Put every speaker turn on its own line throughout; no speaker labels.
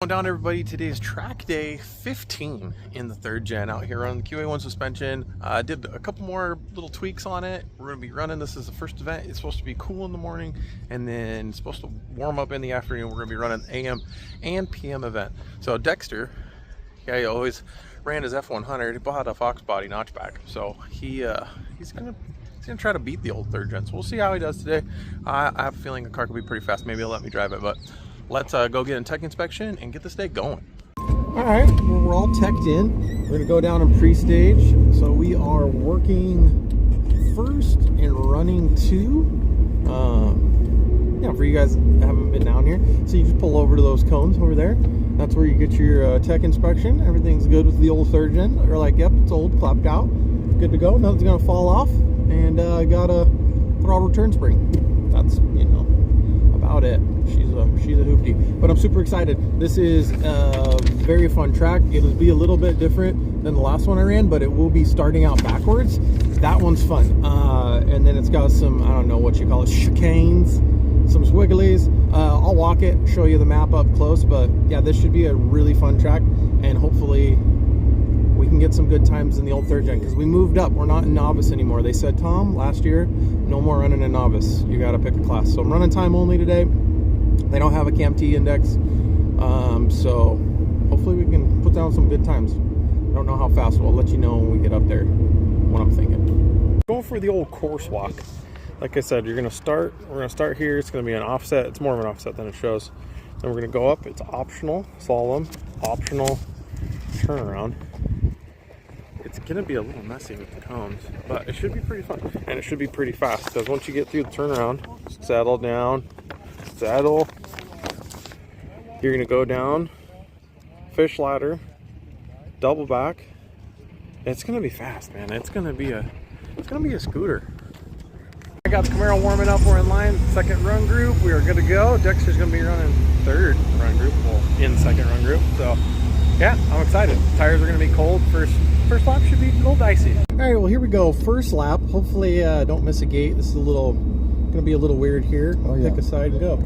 Going down, everybody. Today's track day 15 in the third gen out here on the QA1 suspension. I did a couple more little tweaks on it. We're going to be running this as the first event. It's supposed to be cool in the morning and then it's supposed to warm up in the afternoon. We're going to be running AM and PM event. So Dexter, he always ran his F100. He bought a Fox Body notchback, so he's gonna try to beat the old third gen. So we'll see how he does today. I have a feeling the car could be pretty fast. Maybe he'll let me drive it, but let's go get a tech inspection and get this day going. All right, well, we're all teched in. We're gonna go down in pre-stage. So we are working first and running two. For you guys that haven't been down here, so you just pull over to those cones over there. That's where you get your tech inspection. Everything's good with the old third gen. You're like, yep, it's old, clapped out, good to go. Nothing's gonna fall off, and got a throttle return spring. That's about it. She's a hoopty, but I'm super excited. This is a very fun track. It'll be a little bit different than the last one I ran, but it will be starting out backwards. That one's fun, and then it's got some, I don't know what you call it, chicanes, some swigglies. I'll walk it, show you the map up close, but yeah, this should be a really fun track, and hopefully we can get some good times in the old third gen, because we moved up. We're not in novice anymore. They said, Tom, last year, no more running in novice. You got to pick a class. So I'm running time only today. They don't have a Cam T index, so hopefully we can put down some good times. I don't know how fast. We'll let you know when we get up there what I'm thinking. Going for the old course walk. Like I said, we're gonna start here. It's gonna be an offset. It's more of an offset than it shows. Then we're gonna go up. It's optional slalom, optional turnaround. It's gonna be a little messy with the cones, but it should be pretty fun, and it should be pretty fast, because once you get through the turnaround, settle down, settle. You're gonna go down, fish ladder, double back. It's gonna be fast, man. It's gonna be a scooter. I got the Camaro warming up. We're in line, second run group. We are good to go. Dexter's gonna be running third run group, well, in second run group. So yeah, I'm excited. Tires are gonna be cold. First lap should be a little dicey. All right, well, here we go. First lap. Hopefully don't miss a gate. This is gonna be a little weird here. I'll pick a side and go.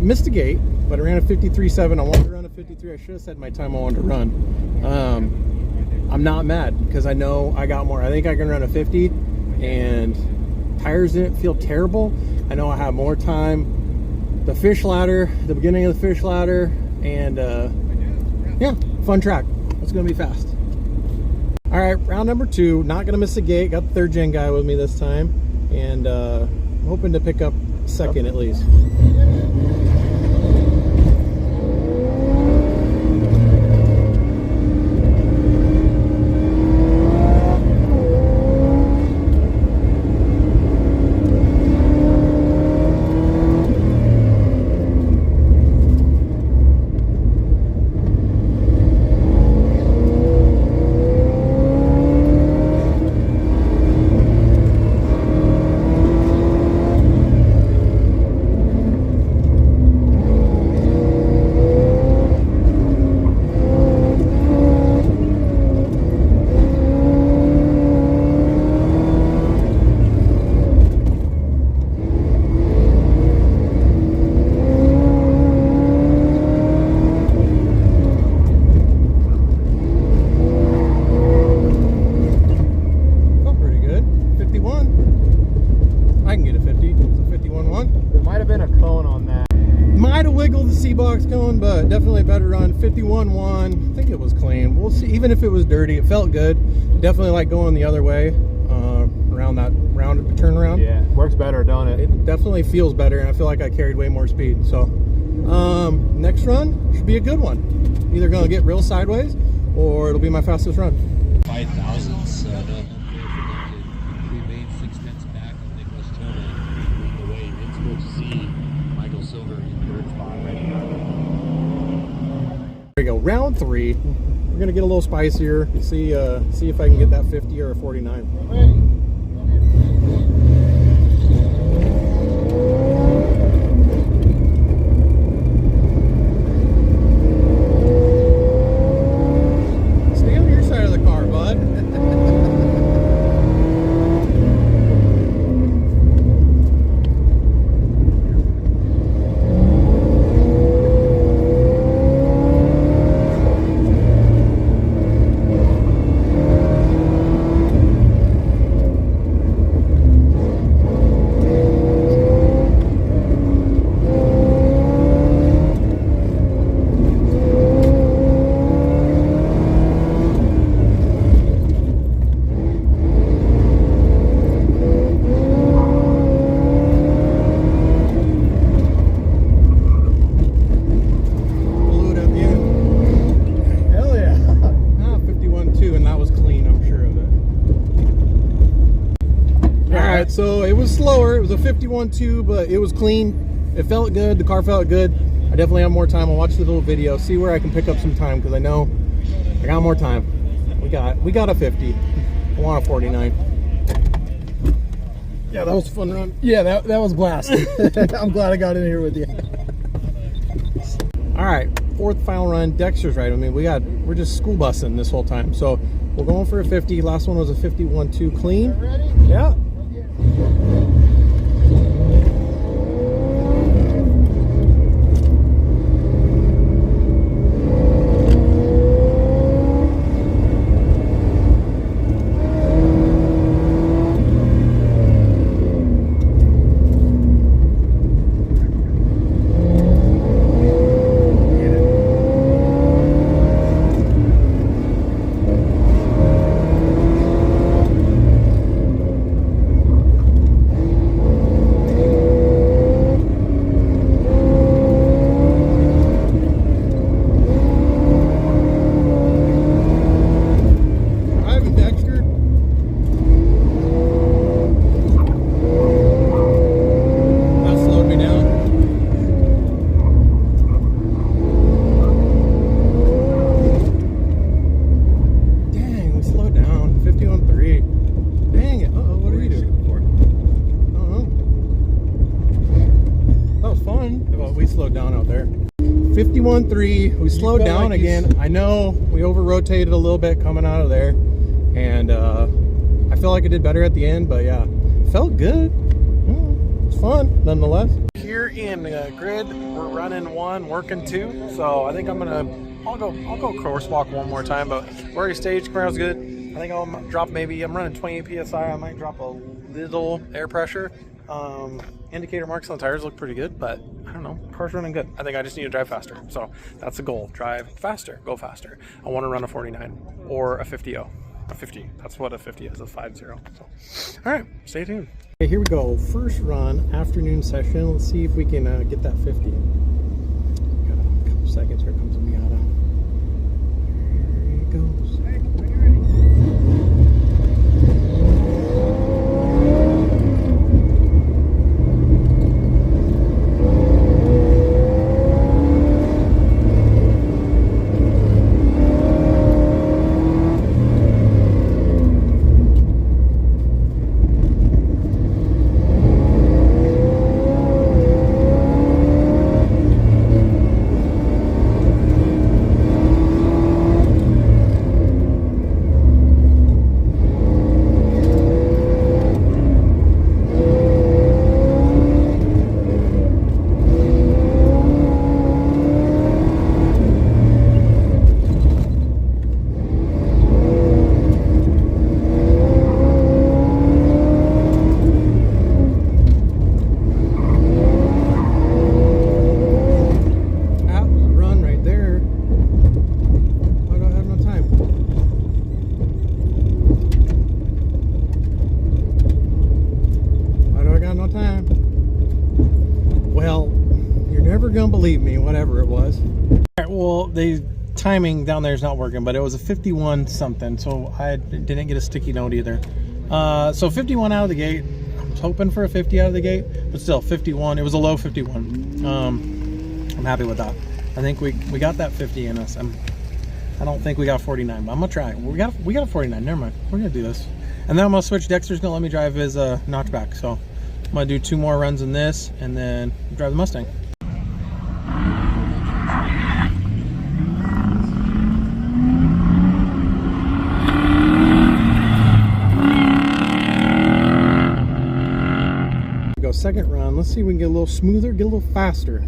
Missed a gate, but I ran a 53.7. I wanted to run a 53. I should have said my time I wanted to run. I'm not mad, because I know I got more. I think I can run a 50, and tires didn't feel terrible. I know I have more time. The fish ladder, the beginning of the fish ladder, and yeah, fun track. It's gonna be fast. All right, round number 2. Not gonna miss a gate. Got the third gen guy with me this time, and I'm hoping to pick up second at least. wiggle the C-box cone, but definitely a better run. 51.1. I think it was clean. We'll see. Even if it was dirty, it felt good. Definitely like going the other way around that rounded turnaround.
Yeah, works better, don't it?
It definitely feels better, and I feel like I carried way more speed. So next run should be a good one. Either going to get real sideways, or it'll be my fastest run.
5,000s, no home field predicted. We made 6/10 back on Nicholas Tillman. The way it's good to see Michael Silver in third spot right now.
There we go, round 3. We're gonna get a little spicier. See if I can get that 50 or a 49. Stay on your side of the car, bud. So it was slower. It was a 51.2, but it was clean. It felt good. The car felt good. I definitely have more time. I'll watch the little video, see where I can pick up some time, because I know I got more time. We got a 50. I want a 49. Yeah, that was a fun run.
Yeah, that was blast. I'm glad I got in here with you.
All right, 4th final run. Dexter's right. I mean, we're just school busing this whole time. So we're going for a 50. Last one was a 51.2 clean.
Ready?
Yeah. We slowed down out there. 51.3. We slowed down like again. I know we over rotated a little bit coming out of there, and I feel like I did better at the end, but yeah, felt good. It's fun nonetheless. Here in grid, we're running 1, working 2. So I think I'll go course walk one more time, but we're already staged. Camaro's good. I think I'll drop maybe, I'm running 28 psi. I might drop a little air pressure. Indicator marks on the tires look pretty good, but I don't know, car's running good. I think I just need to drive faster. So that's the goal. Drive faster, go faster. I want to run a 49 or a 50-0. A 50. That's what a 50 is, a 5-0. So, all right, stay tuned. Okay, here we go. First run, afternoon session. Let's see if we can get that 50. Got a couple seconds. Here comes a Miata. Here he goes.
Hey, when you're ready.
gonna believe me, whatever it was. All right, well, the timing down there is not working, but it was a 51 something, so I didn't get a sticky note either. So 51 out of the gate. I was hoping for a 50 out of the gate, but still 51. It was a low 51. I'm happy with that. I think we got that 50 in us. I don't think we got 49, but I'm gonna try. We got a 49. Never mind. We're gonna do this, and then I'm gonna switch. Dexter's gonna let me drive his notchback, so I'm gonna do 2 more runs in this, and then drive the Mustang. Go second run. Let's see if we can get a little smoother, get a little faster.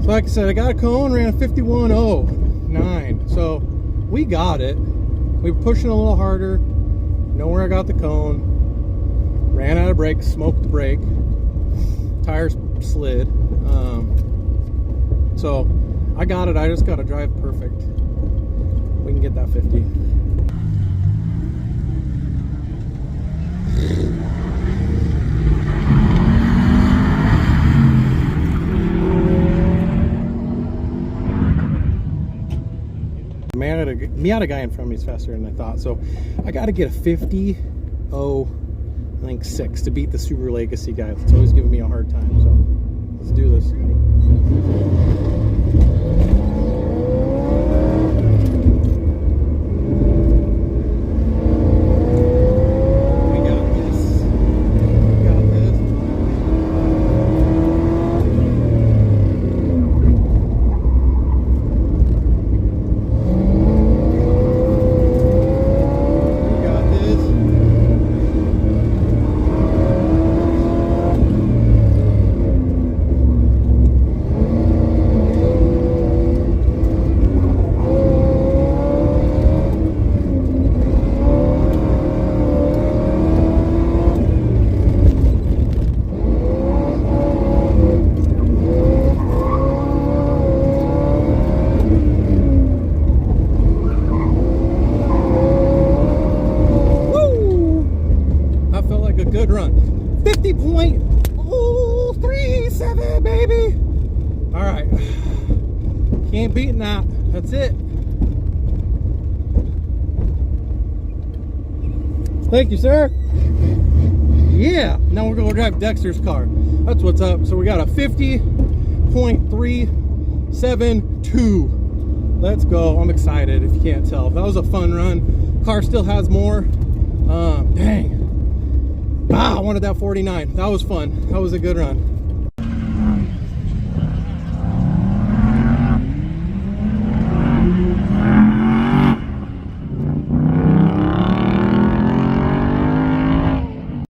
Like I said, I got a cone, ran a 51.09, so we got it. We were pushing a little harder. Know where I got the cone. Ran out of brakes, smoked the brake. Tires slid. So I got it. I just got to drive perfect. We can get that 50. Miata guy in front of me is faster than I thought, so I got to get a 50.06 to beat the Subaru Legacy guy. It's always giving me a hard time, so let's do this. Good run. 50.037, baby. All right. Can't beat that. That's it. Thank you, sir. Yeah. Now we're going to drive Dexter's car. That's what's up. So we got a 50.372. Let's go. I'm excited if you can't tell. That was a fun run. Car still has more. Dang. Ah, I wanted that 49. That was fun. That was a good run.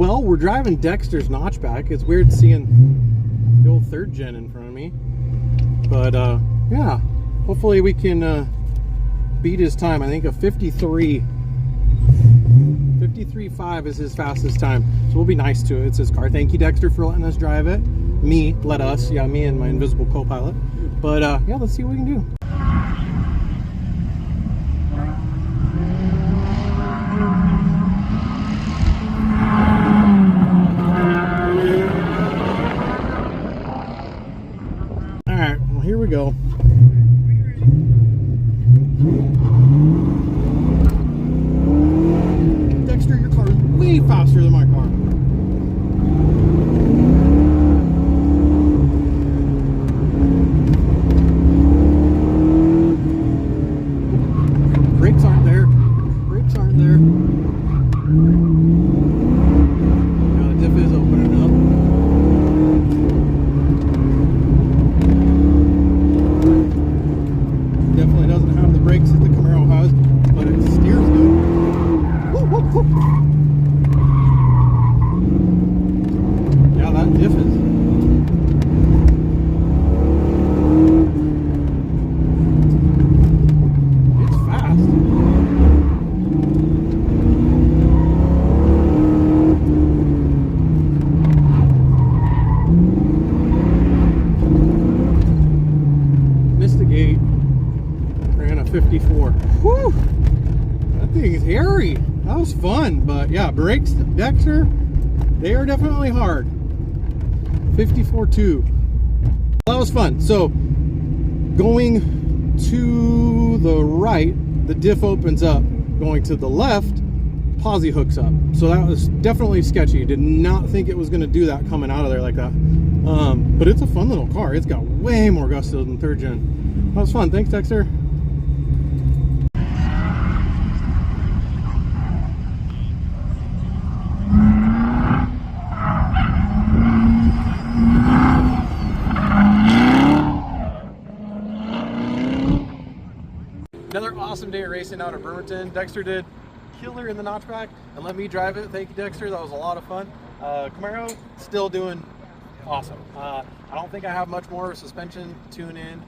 Well, we're driving Dexter's notchback. It's weird seeing the old 3rd gen in front of me. But, yeah. Hopefully we can beat his time. I think a 53.5 is his fastest time, so we'll be nice to it. It's his car. Thank you, Dexter, for letting us drive it. Me and my invisible co-pilot. But yeah, let's see what we can do. go. Dexter, your car is way faster than my car. Brakes aren't there. Brakes aren't there. Now the diff is opening up. Definitely doesn't have the brakes that the Camaro has, but it steers good. Woo, woo, woo. Yeah, that diff is. It's fast. Missed a gate. Ran a 54. Whew! That thing is hairy. That was fun, but yeah, brakes, Dexter, they are definitely hard. 54.2. That was fun. So, going to the right, the diff opens up. Going to the left, posi hooks up. So that was definitely sketchy. Did not think it was going to do that coming out of there like that. But it's a fun little car. It's got way more gusto than 3rd gen. That was fun. Thanks, Dexter. Another awesome day of racing out of Bremerton. Dexter did killer in the notchback and let me drive it. Thank you, Dexter. That was a lot of fun. Camaro still doing awesome. I don't think I have much more suspension tune in.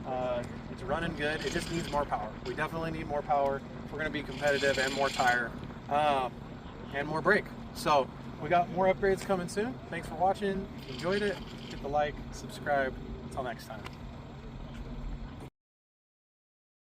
It's running good. It just needs more power. We definitely need more power if we're going to be competitive, and more tire and more brake. So we got more upgrades coming soon. Thanks for watching. If you enjoyed it, hit the like, subscribe. Until next time.